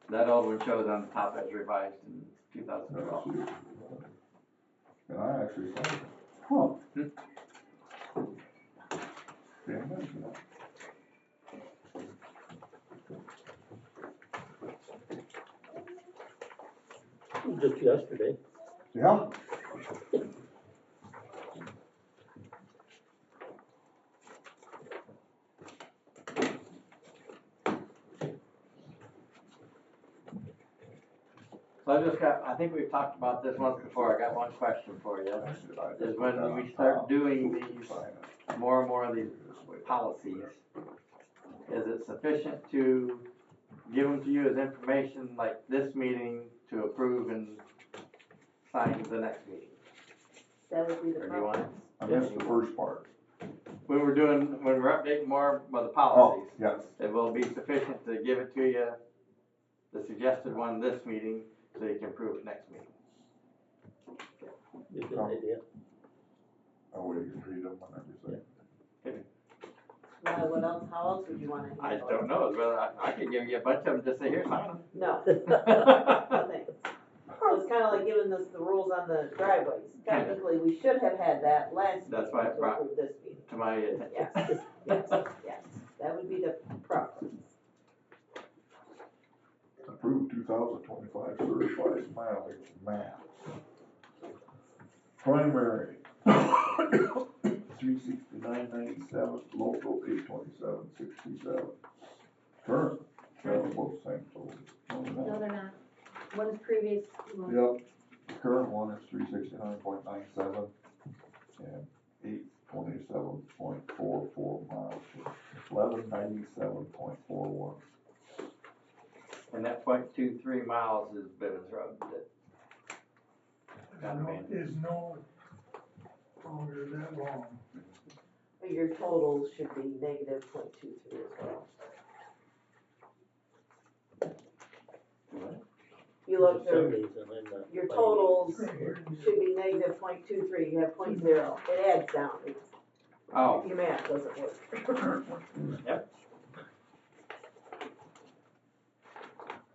That old one shows on the top as revised in 2012. And I actually thought, huh. Didn't mention that. Just yesterday. Yeah. So I think we've talked about this once before, I got one question for you. Is when we start doing these, more and more of these policies, is it sufficient to give them to you as information like this meeting to approve and sign the next meeting? That would be the Or do you want problem. I missed the first part. When we're updating more of the policies, Yes. it will be sufficient to give it to you, the suggested one this meeting, so you can approve it next meeting. You get an idea. Oh, we can read them and everything. What else, how else would you wanna I handle it? don't know, whether I could give you a bunch of them, just say, here, sign them. No, no thanks. So it's kinda like giving us the rules on the driveways. Technically, we should have had that last That's meeting why I to brought- approve this meeting. To my attention. Yes, yes, yes, that would be the preference. Approved 2025 certified mileage map. Primary, 369.97, local 827.67. Current, they're both the same, so. No, they're not. One is previous. Yep, the current one is 369.97 and 827.44 miles, 1197.41. And that 0.23 miles is Bivens Road. Is no longer that long. But your totals should be negative 0.23 as well. You look, For some reason, I'm not your finding- totals Right here. should be negative 0.23, you have 0.0, it adds down, Oh, your math doesn't work. Yep.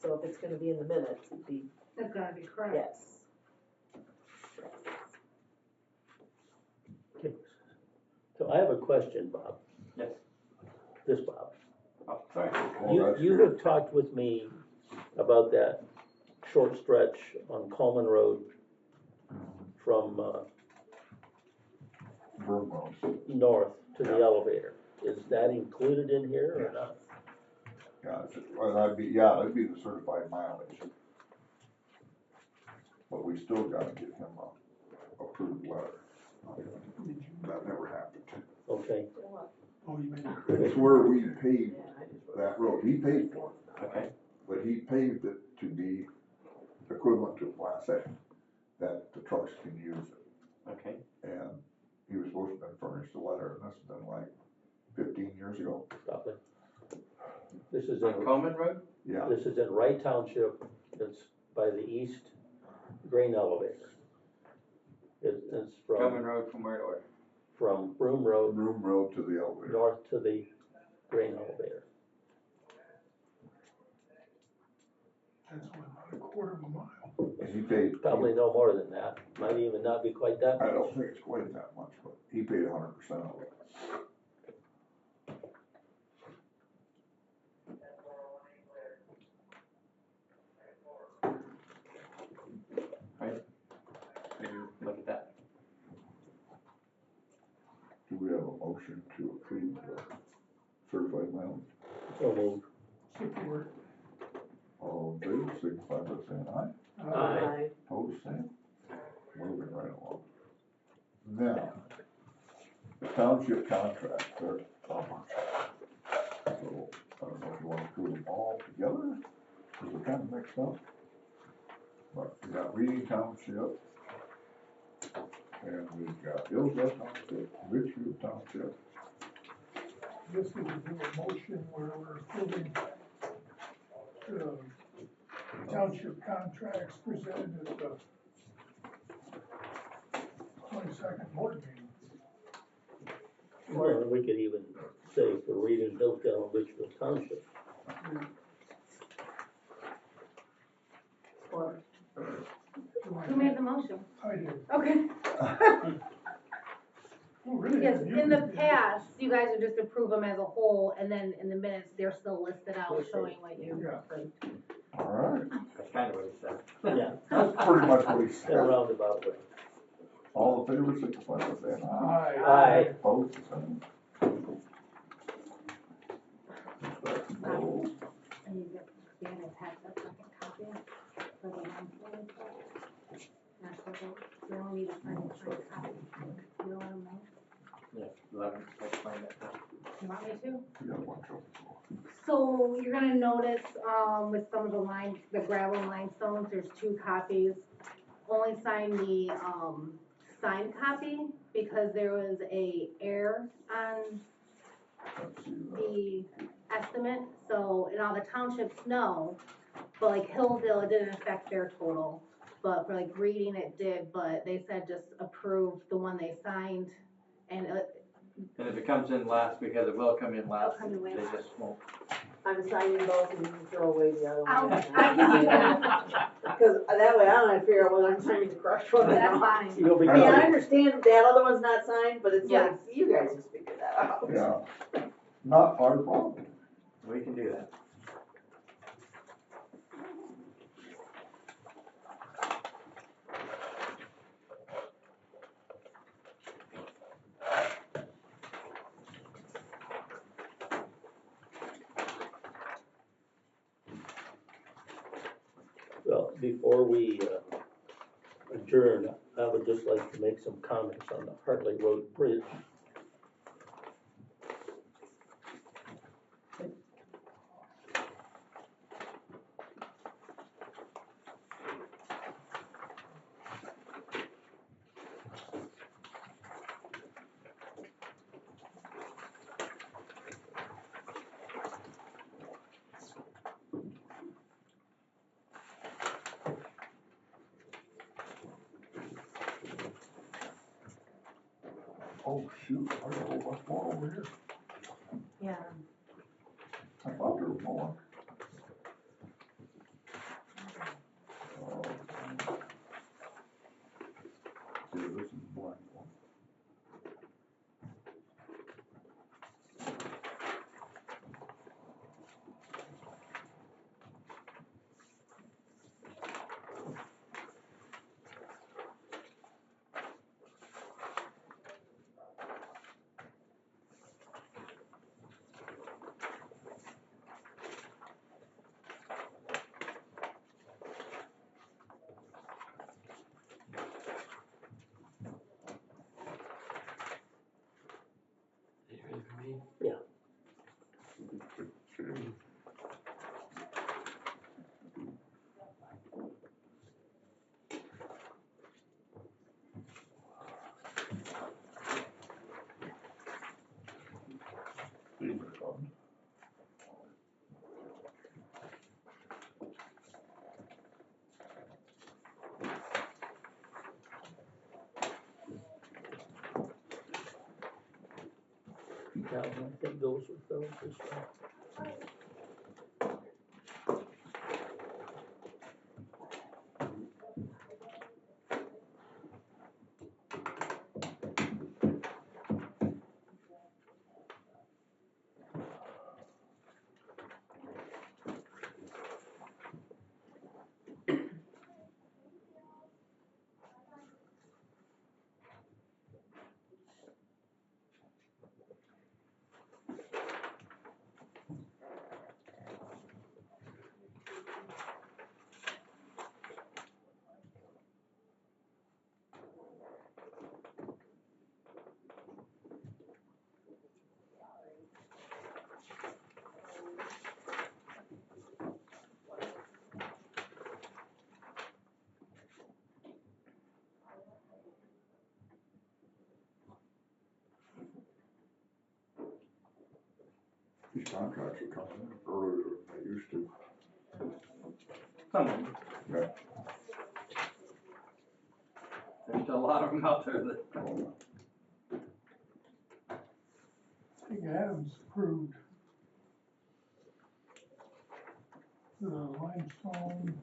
So if it's gonna be in the minutes, it'd be, It's gotta be correct. yes. Okay. So I have a question, Bob. yes. This Bob. Oh, sorry. Oh, You, that's you good. have talked with me about that short stretch on Coleman Road from, Vermont. north to the Yeah. elevator. Is that included in here or not? Yeah, that'd be the certified mileage. But we still gotta get him a approved letter. That never happened. Okay, Oh, you mean? It's where we paved Yeah, I just wrote that road, he paid for it, Okay, but he paved it to be equivalent to Class A, that the trucks can use it. okay. And he was supposed to have furnished a letter, and that's been like 15 years ago. stop it. This is On in, Coleman Road? Yeah, this is in Wright Township. It's by the east grain elevator. It's Coleman from, Road from where to where? from Broom Road Room Road to the elevator. north to the grain elevator. That's what, about a quarter of a mile. And he paid, Probably no more than that, might even not be quite that I much. don't think it's quite that much, but he paid 100% of it. Maybe look at that. Do we have a motion to approve the certified mileage? So moved. Support. All in favor, signify by saying aye. Aye. Opposed, same. Moving right along. Now, the township contract, there's a bunch. So, I don't know if you wanna approve them all together, because they're kinda mixed up. But we got Reading Township, and we've got Hillsdale Township, Richfield Township. This is a motion where we're approving township contracts presented at the 22nd board meeting. Or we could even say for Reading, Hillsdale, and Richfield Township. you guys would just approve them as a whole, and then in the minutes, they're still listed out, showing what you Yeah. approved. All right, That's kind of what he said. Yeah, that's pretty much what he in a said. roundabout way. All in favor, signify by saying aye. Aye. Opposed, the same. No. And you get, you gotta attach that second copy for the one forty. That's what they, you only need to sign the first copy. You want them now? Yeah, let him explain it. You want me to? We got a bunch of them. So you're gonna notice, with some of the gravel limestones, there's 2 copies. Only sign the, signed copy, because there was a error on Let's see, the estimate, so, and all the townships know, but like Hillsdale, it didn't affect their total. But for like reading, it did, but they said just approve the one they signed, and And if it comes in last, because it will come in last, It'll come in way they last. just won't. I'm signing both and you can throw away the other I'll, one. I can do that, Because that way I don't have to figure out whether I'm signing the correct one or that's not. fine. You'll be I mean, I covered. understand that other one's not signed, but it's Yeah. like, you guys just figure that out. Yeah, not our problem. We can do that. Well, before we adjourn, I would just like to make some comments on the Hartley Road Bridge. Oh, shoot, I got a whole bunch more over here. Yeah. I thought there was more. See, this is blank one. Yeah. These are fun. Now, I think those with those as well. These contracts are coming in earlier than they used to. Some of them. Yeah. There's still a lot of them out there that, Oh, I think Adams approved the limestone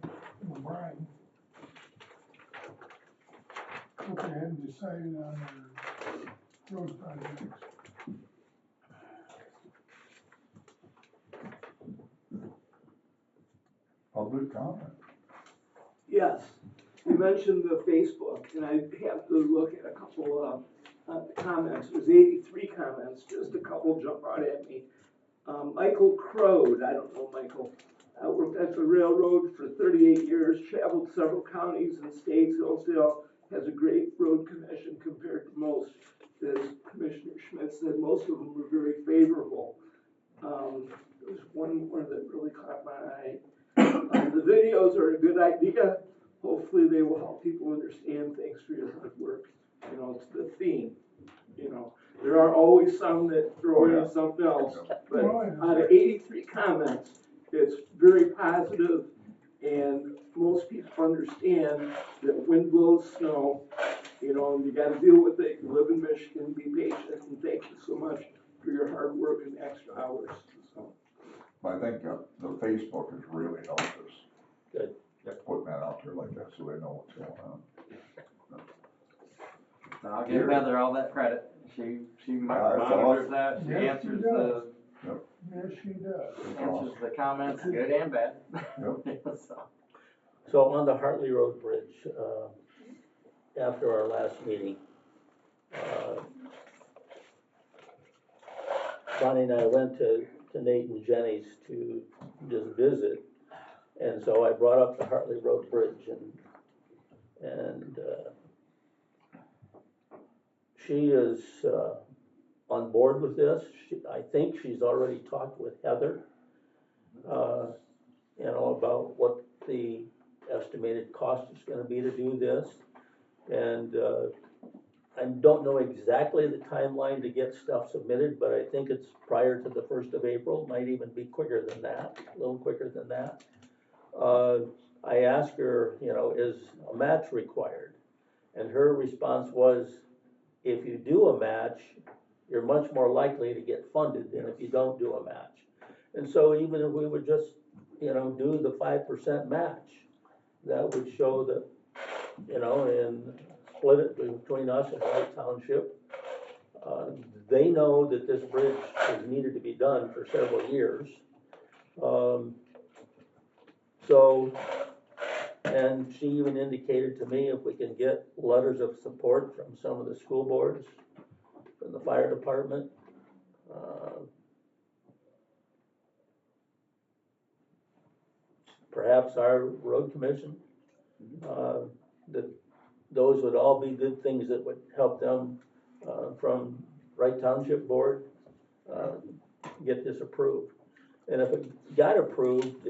and the brine. But they hadn't decided on their road projects. public comment. Yes, you mentioned the Facebook, and I have to look at a couple of comments. There's 83 comments, just a couple jump out at me. Michael Crode, I don't know Michael, worked at the railroad for 38 years, traveled several counties and states. Hillsdale has a great road commission compared to most. As Commissioner Schmidt said, most of them were very favorable. There was one more that really caught my eye. The videos are a good idea. Hopefully they will help people understand. Thanks for your hard work. You know, it's the theme. You know, there are always some that throw in something else, but out of 83 comments, it's very positive, and most people understand that wind blows snow, you know, and you gotta deal with it. You live in Michigan, be patient, and thank you so much for your hard work and extra hours. So. I think the Facebook has really helped us. Good. Putting that out there like that so they know what's going on. So I'll give Heather all that credit. She monitors that, she Yes, she answers does. the, Yes, she does. answers the comments, good and bad. Yep. So on the Hartley Road Bridge, after our last meeting, Bonnie and I went to Nate and Jenny's to just visit. And so I brought up the Hartley Road Bridge and she is on board with this. I think she's already talked with Heather, you know, about what the estimated cost is gonna be to do this. And I don't know exactly the timeline to get stuff submitted, but I think it's prior to the 1st of April, might even be quicker than that, a little quicker than that. I asked her, you know, is a match required? And her response was, if you do a match, you're much more likely to get funded than if you don't do a match. And so even if we would just, you know, do the 5% match, that would show that, you know, and split it between us and White Township. They know that this bridge has needed to be done for several years. So, and she even indicated to me if we can get letters of support from some of the school boards, from the fire department, perhaps our road commission, that those would all be good things that would help them from Wright Township Board get this approved. And if it got approved,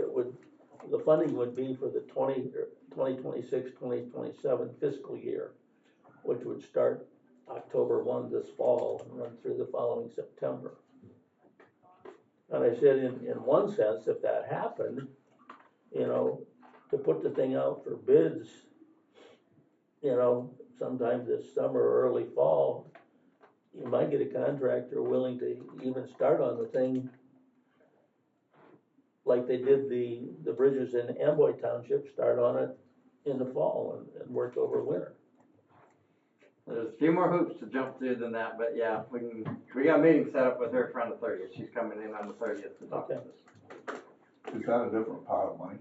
the funding would be for the 2026, 2027 fiscal year, which would start October 1 this fall and run through the following September. And I said, in one sense, if that happened, you know, to put the thing out for bids, you know, sometime this summer or early fall, you might get a contractor willing to even start on the thing like they did the bridges in Amboy Township, start on it in the fall and work over winter. There's a few more hoops to jump through than that, but yeah, we got a meeting set up with her for on the 30th. She's coming in on the 30th to talk to us. Is that a different pot of money?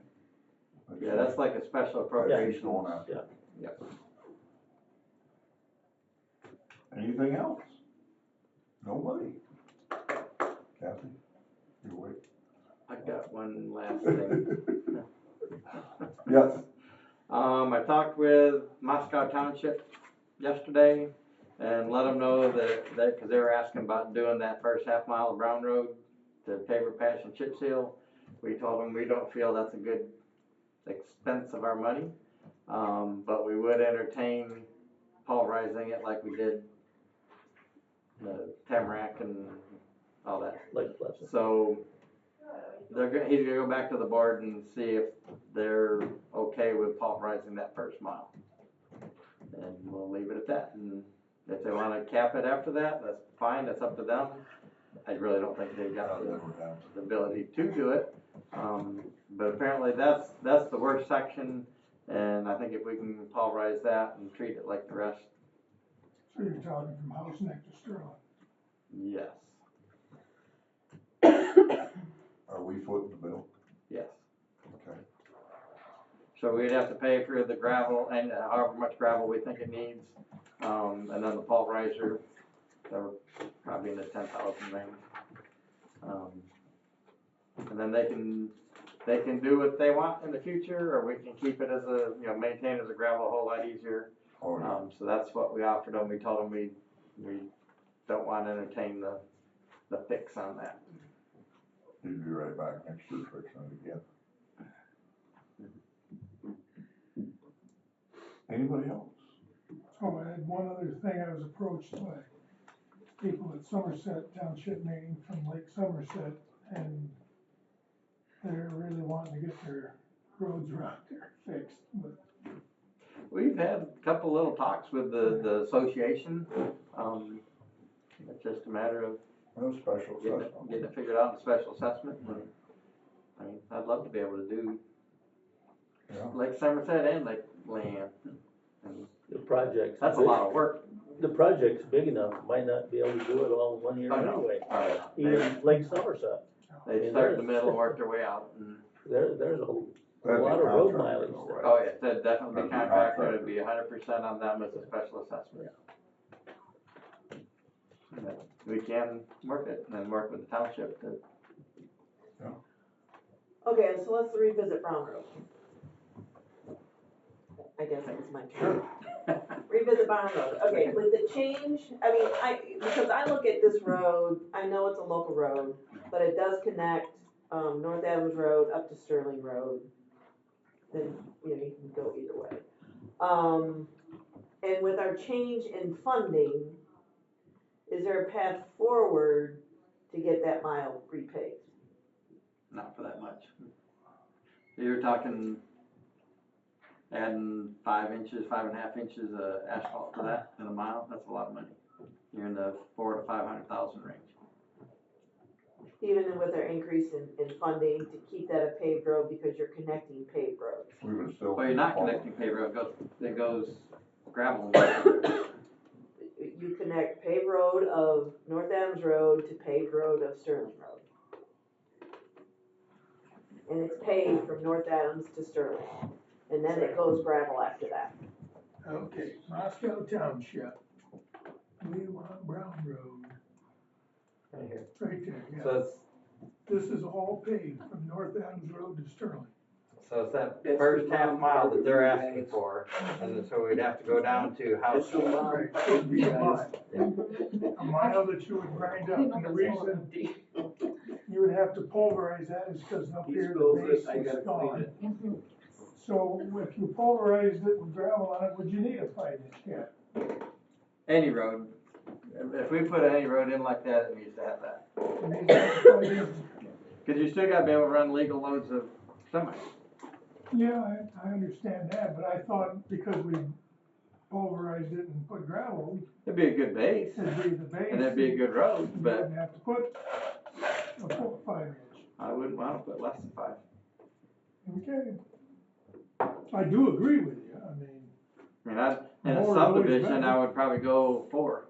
Yeah, that's like a special appropriation. Going after. Yeah. Yep. Anything else? Nobody? Kathy, you wait. I've got one last thing. Yes. I talked with Moscow Township yesterday and let them know that cause they were asking about doing that first half mile of Brown Road to paver patch and chip seal. We told them we don't feel that's a good expense of our money, but we would entertain pulverizing it like we did the Tamarack and all that. Lake Pleasant. So he's gonna go back to the board and see if they're okay with pulverizing that first mile. And we'll leave it at that. And if they wanna cap it after that, that's fine, that's up to them. I really don't think they've got the ability to do it. But apparently that's the worst section, and I think if we can pulverize that and treat it like the rest. So you're talking from House Neck to Sterling? Yes. Are we footing the bill? Yes. Okay. So we'd have to pay for the gravel and however much gravel we think it needs. And then the pulverizer, they're probably in the 10,000 range. And then they can do what they want in the future, or we can keep it as a, maintain as a gravel a whole lot easier. Oh, yeah. So that's what we offered them. We told them we don't want to entertain the fix on that. You'd be right back next year fixing it again. Anybody else? Oh, I had one other thing. I was approached by people at Somerset Township meeting from Lake Somerset, and they're really wanting to get their roads around there fixed, but We've had a couple little talks with the association. It's just a matter of No special getting assessment. it figured out in special assessment. I mean, I'd love to be able to do Yeah. Lake Somerset and Lake Land. The project's. That's a lot of work. The project's big enough, might not be able to do it all in 1 year Oh, no. anyway. They Even Lake Somerset, start in the middle and work their way out. And, there's a That'd be lot of road contracted, mileage though, there. right? oh, yeah, that'd definitely be That'd be contracted. contracted. It'd be 100% on them as a special assessment. But we can work it and work with the township to. Okay, so let's revisit Brown Road. I guess that was my turn. Revisit Brown Road. Okay, with the change, because I look at this road, I know it's a local road, but it does connect, North Adams Road up to Sterling Road. Then, you can go either way. And with our change in funding, is there a path forward to get that mile repaved? Not for that much. You're talking adding 5.5 inches of asphalt to that in a mile. That's a lot of money. You're in the 400,000 to 500,000 range. Even with our increase in funding to keep that a paved road because you're connecting paved roads. We would still. Well, you're not connecting paved road. It goes gravel. You connect paved road of North Adams Road to paved road of Sterling Road. And it's paved from North Adams to Sterling. And then it goes gravel after that. okay, Moscow Township. We want Brown Road, Right here. right there, yeah. So This is all paved from North Adams Road to Sterling. it's that first half mile that they're asking for, and so we'd have to go down to house. Right, so it'd be a mile. A mile that you would grind up, and the reason you would have to pulverize that is because up here the base is gone. So if you pulverized it with gravel on it, would you need a 5-inch gap? Any road. If we put any road in like that, it needs to have that. I mean, 5 inches. Because you still gotta be able to run legal loads of semis. Yeah, I understand that, but I thought because we pulverized it and put gravel, It'd be a good base, it'd be the base. and it'd be a good road, You but wouldn't have to put a 5-inch. I wouldn't want to put less than 5. Okay. I do agree with you, I mean, In a More is always subdivision, better. I would probably go 4.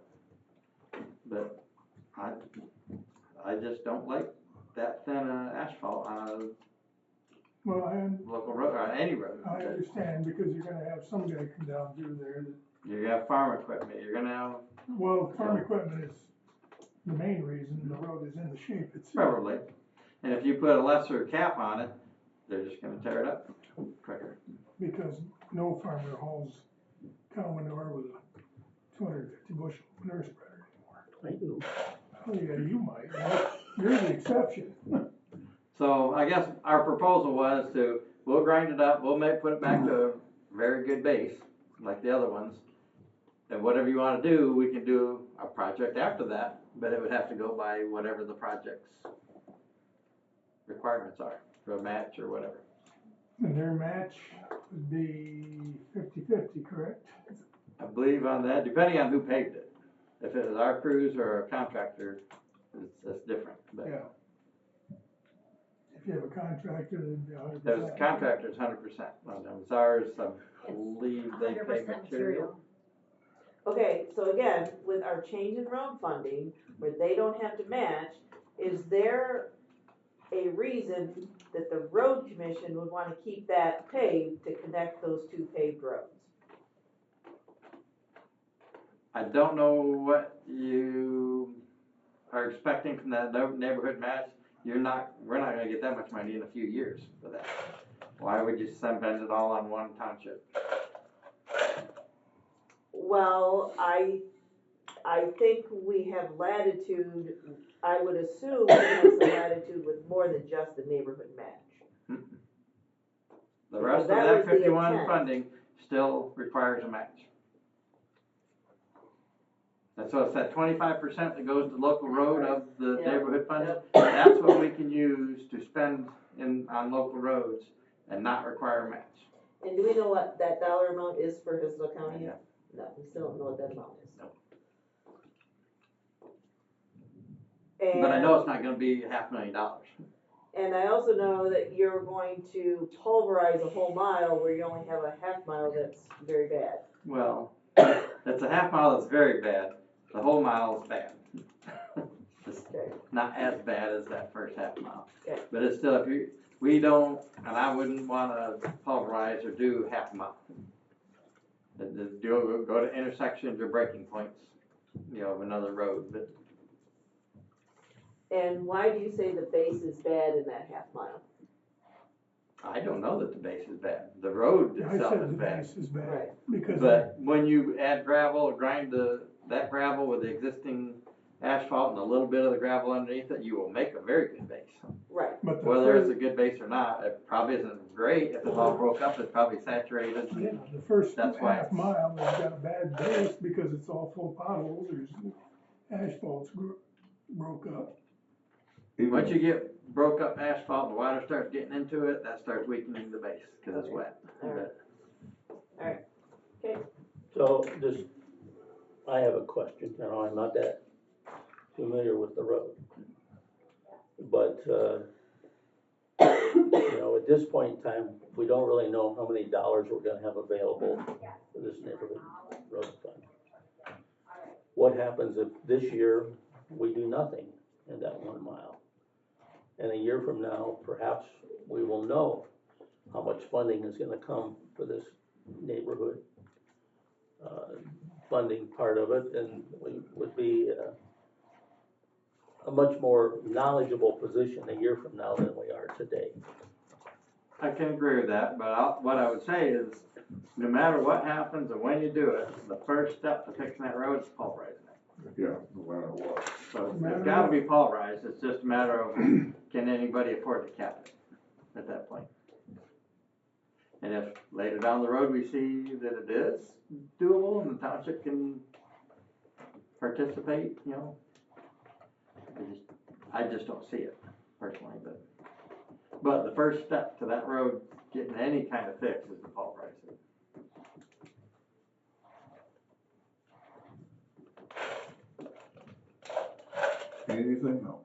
But I just don't like that thin asphalt on a well, local road, or on any road. I understand, because you're gonna have some guy come down through there that, You're gonna have farm equipment, you're gonna have, well, farm equipment is the main reason the road is in the shape it's in. probably. And if you put a lesser cap on it, they're just gonna tear it up quicker. Because no farmer hauls cow manure with a 250 bushel manure spreader anymore. I do. Oh yeah, you might, you're the exception. So I guess our proposal was we'll grind it up, we'll put it back to a very good base, like the other ones. And whatever you wanna do, we can do a project after that, but it would have to go by whatever the project's requirements are, for a match or whatever. And their match would be 50-50, correct? I believe on that, depending on who paved it. If it was our crews or a contractor, it's different, but Yeah. If you have a contractor, it'd be 100%. if it's a contractor, it's 100%. Well, no, it's ours, I believe they pay 100% material. Okay, so again, with our change in road funding, where they don't have to match, is there a reason that the road commission would wanna keep that paved to connect those two paved roads. I don't know what you are expecting from that neighborhood match. We're not gonna get that much money in a few years for that. Why would you spend it all on one township? Well, I think we have latitude, I would assume we have some latitude with more than just the neighborhood match. The rest of Because that that was the 51 intent. funding still requires a match. And so it's that 25% that goes to local road of the Yep, neighborhood funding. yep. That's what we can use to spend on local roads and not require a match. And do we know what that dollar amount is for Hillsdale County? Yeah. No, we still don't know what that amount is. No. And, But I know it's not gonna be $500,000. and I also know that you're going to pulverize a whole mile where you only have a half mile that's very bad. Well, it's a half mile that's very bad. The whole mile is bad. It's Okay. not as bad as that first half mile. Okay. But it's still, we don't, and I wouldn't wanna pulverize or do half a mile. Go to intersections or breaking points, of another road, but And why do you say the base is bad in that half mile? I don't know that the base is bad. The road I itself said is the bad. base is bad, Right. because But when you add gravel, grind that gravel with the existing asphalt and a little bit of the gravel underneath it, you will make a very good base. Right. but the Whether it's first, a good base or not, it probably isn't great. If it's all broke up, it's probably saturated. yeah, the first That's why half mile has got a bad base because it's all full of potholes, there's asphalt's broke up. Once you get broke up asphalt, the water starts getting into it, that starts weakening the base, cause it's Okay. wet. Alright. Okay. So this, I have a question, I'm not that familiar with the road. But, at this point in time, we don't really know how many dollars we're gonna have available for this neighborhood road fund. What happens if this year we do nothing in that 1 mile? And a year from now, perhaps we will know how much funding is gonna come for this neighborhood funding part of it, and we would be a much more knowledgeable position a year from now than we are today. I can agree with that, but what I would say is, no matter what happens and when you do it, the first step to fixing that road is pulverizing it. Yeah, no matter what. So it's gotta be pulverized, it's just a matter of, can anybody afford to cap it at that point? And if later down the road we see that it is doable and the township can participate, I just don't see it personally, but the first step to that road getting any kind of fix is to pulverize it. Anything else?